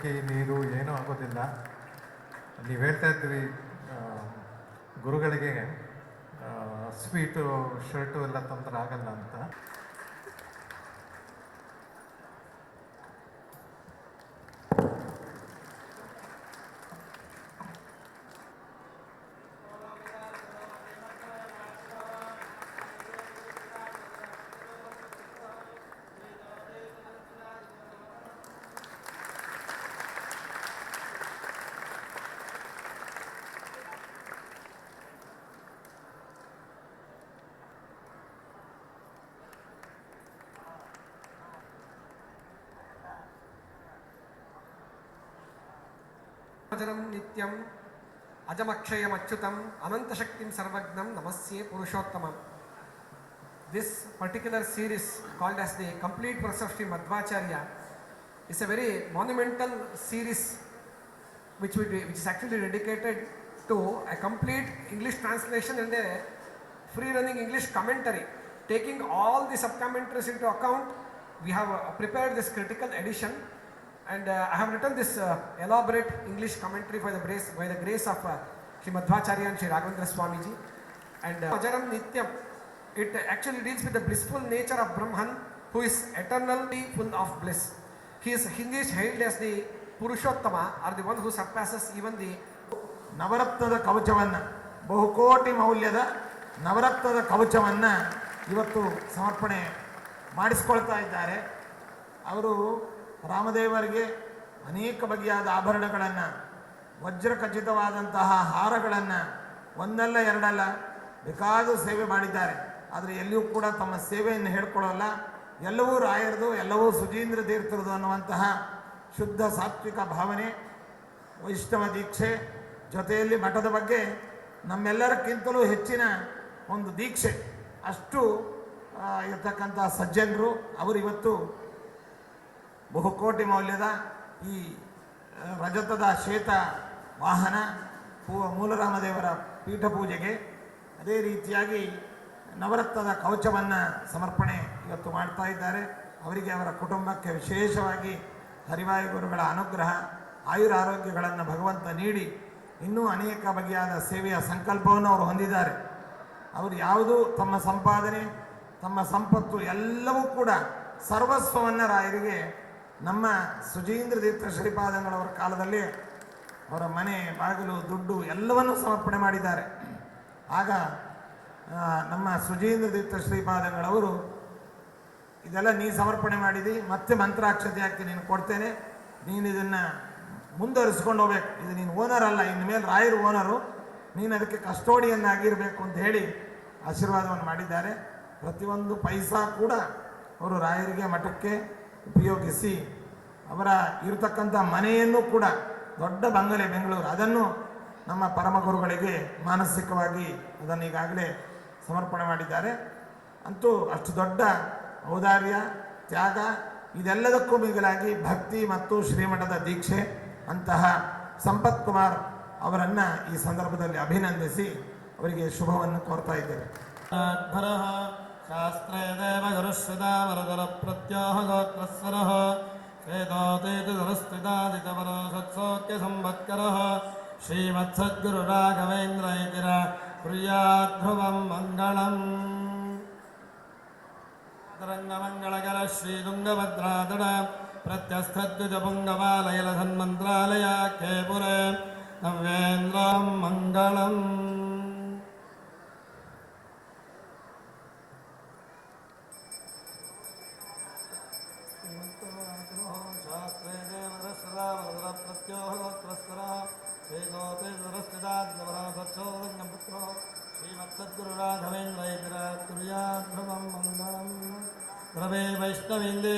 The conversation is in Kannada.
ಬೆಂಕಿ ನೀರು ಏನೂ ಆಗೋದಿಲ್ಲ. ನೀವು ಹೇಳ್ತಾ ಇದ್ರಿ ಗುರುಗಳಿಗೆ ಸ್ವೀಟು ಶರ್ಟು ಎಲ್ಲ ತೊಂದರೆ ಆಗಲ್ಲ ಅಂತ. नित्यं अजमक्षयमच्युतम अनंतशक्तिं सर्वज्ञं नमस्ये पुरुषोत्तमम. This particular series called as the complete process of Sri Madhvacharya is a very monumental series which is actually dedicated to a complete English translation and a free running English commentary. Taking all the sub-commentaries into account, we have prepared this critical edition. And I have written this elaborate English commentary by the grace of Sri Madhvacharya and Sri Raghavendra Swamiji. And Ajaram Nityam, it actually deals with the blissful nature of Brahman, who is eternally full of bliss. He is hailed as the Purushottama, or the one who surpasses even the ನವರತ್ನದ ಕವಚವನ್ನು, ಬಹುಕೋಟಿ ಮೌಲ್ಯದ ನವರತ್ನದ ಕವಚವನ್ನು ಇವತ್ತು ಸಮರ್ಪಣೆ ಮಾಡಿಸ್ಕೊಳ್ತಾ ಇದ್ದಾರೆ. ಅವರು ರಾಮದೇವರಿಗೆ ಅನೇಕ ಬಗೆಯಾದ ಆಭರಣಗಳನ್ನು, ವಜ್ರಖಚಿತವಾದಂತಹ ಹಾರಗಳನ್ನು ಒಂದಲ್ಲ ಎರಡಲ್ಲ ಬೇಕಾದ ಸೇವೆ ಮಾಡಿದ್ದಾರೆ. ಆದರೆ ಎಲ್ಲಿಯೂ ಕೂಡ ತಮ್ಮ ಸೇವೆಯನ್ನು ಹೇಳ್ಕೊಳ್ಳಲ್ಲ. ಎಲ್ಲವೂ ರಾಯರದು, ಎಲ್ಲವೂ ಸುಜೀಂದ್ರ ತೀರ್ಥರದು ಅನ್ನುವಂತಹ ಶುದ್ಧ ಸಾತ್ವಿಕ ಭಾವನೆ, ವೈಷ್ಣವ ದೀಕ್ಷೆ, ಜೊತೆಯಲ್ಲಿ ಮಠದ ಬಗ್ಗೆ ನಮ್ಮೆಲ್ಲರಕ್ಕಿಂತಲೂ ಹೆಚ್ಚಿನ ಒಂದು ದೀಕ್ಷೆ, ಅಷ್ಟು ಇರತಕ್ಕಂಥ ಸಜ್ಜನರು. ಅವರಿವತ್ತು ಬಹುಕೋಟಿ ಮೌಲ್ಯದ ಈ ರಜತದ ಶ್ವೇತ ವಾಹನ ಮೂಲರಾಮದೇವರ ಪೀಠ ಪೂಜೆಗೆ, ಅದೇ ರೀತಿಯಾಗಿ ನವರತ್ನದ ಕವಚವನ್ನು ಸಮರ್ಪಣೆ ಇವತ್ತು ಮಾಡ್ತಾ ಇದ್ದಾರೆ. ಅವರಿಗೆ, ಅವರ ಕುಟುಂಬಕ್ಕೆ ವಿಶೇಷವಾಗಿ ಹರಿವಾಯು ಗುರುಗಳ ಅನುಗ್ರಹ, ಆಯುರಾರೋಗ್ಯಗಳನ್ನು ಭಗವಂತ ನೀಡಿ ಇನ್ನೂ ಅನೇಕ ಬಗೆಯಾದ ಸೇವೆಯ ಸಂಕಲ್ಪವನ್ನು ಅವರು ಹೊಂದಿದ್ದಾರೆ. ಅವರು ಯಾವುದೂ ತಮ್ಮ ಸಂಪಾದನೆ, ತಮ್ಮ ಸಂಪತ್ತು ಎಲ್ಲವೂ ಕೂಡ ಸರ್ವಸ್ವವನ್ನು ರಾಯರಿಗೆ, ನಮ್ಮ ಸುಜೀಂದ್ರ ತೀರ್ಥ ಶ್ರೀಪಾದಂಗಳವರ ಕಾಲದಲ್ಲಿ ಅವರ ಮನೆ, ಬಾಗಿಲು, ದುಡ್ಡು ಎಲ್ಲವನ್ನೂ ಸಮರ್ಪಣೆ ಮಾಡಿದ್ದಾರೆ. ಆಗ ನಮ್ಮ ಸುಜೀಂದ್ರ ತೀರ್ಥ ಶ್ರೀಪಾದಂಗಳವರು, ಇದೆಲ್ಲ ನೀ ಸಮರ್ಪಣೆ ಮಾಡಿದಿ, ಮತ್ತೆ ಮಂತ್ರಾಕ್ಷತೆ ಹಾಕಿ ನೀನು ಕೊಡ್ತೇನೆ, ನೀನು ಇದನ್ನು ಮುಂದುವರಿಸ್ಕೊಂಡು ಹೋಗ್ಬೇಕು, ಇದು ನೀನು ಓನರ್ ಅಲ್ಲ, ಇನ್ನು ಮೇಲೆ ರಾಯರು ಓನರು, ನೀನು ಅದಕ್ಕೆ ಕಸ್ಟೋಡಿಯನ್ನಾಗಿರಬೇಕು ಅಂತ ಹೇಳಿ ಆಶೀರ್ವಾದವನ್ನು ಮಾಡಿದ್ದಾರೆ. ಪ್ರತಿಯೊಂದು ಪೈಸಾ ಕೂಡ ಅವರು ರಾಯರಿಗೆ, ಮಠಕ್ಕೆ ಉಪಯೋಗಿಸಿ, ಅವರ ಇರತಕ್ಕಂಥ ಮನೆಯನ್ನು ಕೂಡ, ದೊಡ್ಡ ಬಂಗಲೆ ಬೆಂಗಳೂರು, ಅದನ್ನು ನಮ್ಮ ಪರಮಗುರುಗಳಿಗೆ ಮಾನಸಿಕವಾಗಿ ಅದನ್ನು ಈಗಾಗಲೇ ಸಮರ್ಪಣೆ ಮಾಡಿದ್ದಾರೆ. ಅಂತೂ ಅಷ್ಟು ದೊಡ್ಡ ಔದಾರ್ಯ, ತ್ಯಾಗ, ಇದೆಲ್ಲದಕ್ಕೂ ಮಿಗಿಲಾಗಿ ಭಕ್ತಿ ಮತ್ತು ಶ್ರೀಮಠದ ದೀಕ್ಷೆ ಅಂತಹ ಸಂಪತ್ ಕುಮಾರ್ ಅವರನ್ನು ಈ ಸಂದರ್ಭದಲ್ಲಿ ಅಭಿನಂದಿಸಿ ಅವರಿಗೆ ಶುಭವನ್ನು ಕೋರ್ತಾ ಇದ್ದೇವೆ. ಶಾಸ್ತ್ರೇ ದೇವ ಗುರುಶ್ರಿತಾ ವರದರ ಪ್ರತ್ಯಾಹ ಗೋತ್ರಸ್ವರಃ ಶ್ವೇತೋತೇತುರಸ್ಥಿತಾದಿತವರ ಸತ್ಸೌಖ್ಯ ಸಂವತ್ಕರಃ ಶ್ರೀಮತ್ಸದ್ಗುರು ರಾಘವೇಂದ್ರ ಇತಿರ ಪ್ರಿಯಾಧ್ರುವಂ ಮಂಗಳಂ. ತರಂಗಮಂಗಳಕರ ಶ್ರೀತುಂಗಭದ್ರಾತಡ ಪ್ರತ್ಯಸ್ಥದ್ವಿಜ ಪುಂಗವಾಲಯಲಧನ್ಮಂತ್ರಾಲಯ ಕೇಪುರೆ ನವ್ಯೇಂದ್ರಂ ಮಂಗಳಂ. ಶ್ರೀಮತ್ಸದ್ಗುರು ರಾಘವೇಂದ್ರ ತುರ್ಯಾಧ್ರುವಂ ಮಂಗಳಂ. ರವೇ ವೈಷ್ಣವೀಂದೇ